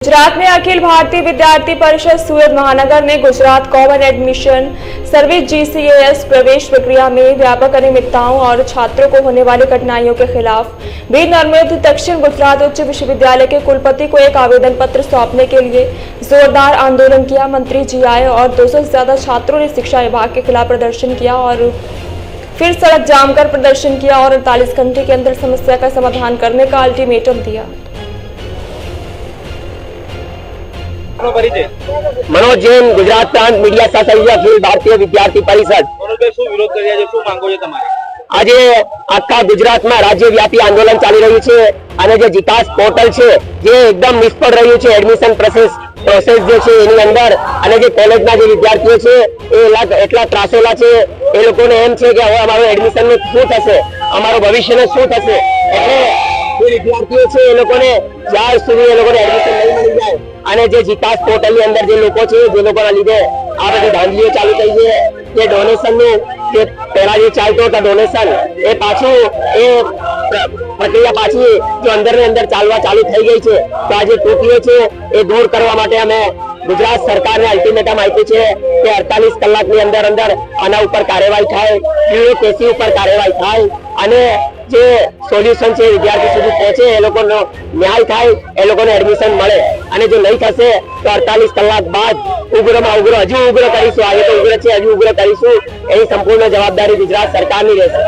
गुजरात में अखिल भारतीय विद्यार्थी परिषद सूरत महानगर ने Gujarat common admission service GCAS प्रवेश प्रक्रिया में व्यापक अनियमितताओं और छात्रों को होने वाली कठिनाइयों के खिलाफ बीर नर्मद दक्षिण गुजरात उच्च विश्वविद्यालय के कुलपति को एक आवेदन पत्र सौंपने के लिए जोरदार आंदोलन किया। मंत्री जी आए और 200 से ज्यादा छात्रों ने शिक्षा विभाग के खिलाफ प्रदर्शन किया और फिर सड़क जाम कर प्रदर्शन किया और 48 घंटे के अंदर समस्या का समाधान करने का अल्टीमेटम दिया। मनोज जैन, गुजरात प्रांत मीडिया सहसचिव अखिल भारतीय विद्यार्थी परिषद। आज आखा गुजरात में राज्यव्यापी आंदोलन चाली रह्यु छे અને જે જીકાસ પોર્ટલ છે જે એકદમ નિષ્ફળ રહ્યું છે એડમિશન પ્રોસેસ જે છે એની અંદર અને જે કોલેજના જે વિદ્યાર્થીઓ છે એ એટલા ત્રાસેલા છે એ લોકોને એમ છે કે હવે અમારું એડમિશન નું શું થશે, અમારું ભવિષ્યનું શું થશે, એટલે જે વિદ્યાર્થીઓ છે એ લોકોને જ્યાં સુધી એ લોકોને એડમિશન નહીં મળી જાય અને જે જીકાસ પોર્ટલ ની અંદર જે લોકો છે જે લોકોના લીધે આ બધી ધાંધલીઓ ચાલુ થઈ છે કે ડોનેશન નું જે પહેલા જે ચાલતો હતો ડોનેશન એ પાછું એ પ્રક્રિયા પાછી જો અંદર ને અંદર ચાલુ થઈ ગઈ છે તો આજે ત્રુટિઓ છે એ દૂર કરવા માટે અમે ગુજરાત સરકારને અલ્ટિમેટમ આપ્યું છે કે 48 કલાકની અંદર આના ઉપર કાર્યવાહી થાય, કેસી ઉપર કાર્યવાહી થાય અને જે સોલ્યુશન છે વિદ્યાર્થી સુધી પહોંચે, એ લોકોનો ન્યાય થાય, એ લોકોને એડમિશન મળે અને જો નહીં થશે તો 48 કલાક બાદ ઉગ્રમાં ઉગ્ર હજુ ઉગ્ર કરીશું, આજે તો ઉગ્ર છે હજુ ઉગ્ર કરીશું, એની સંપૂર્ણ જવાબદારી ગુજરાત સરકારની રહેશે।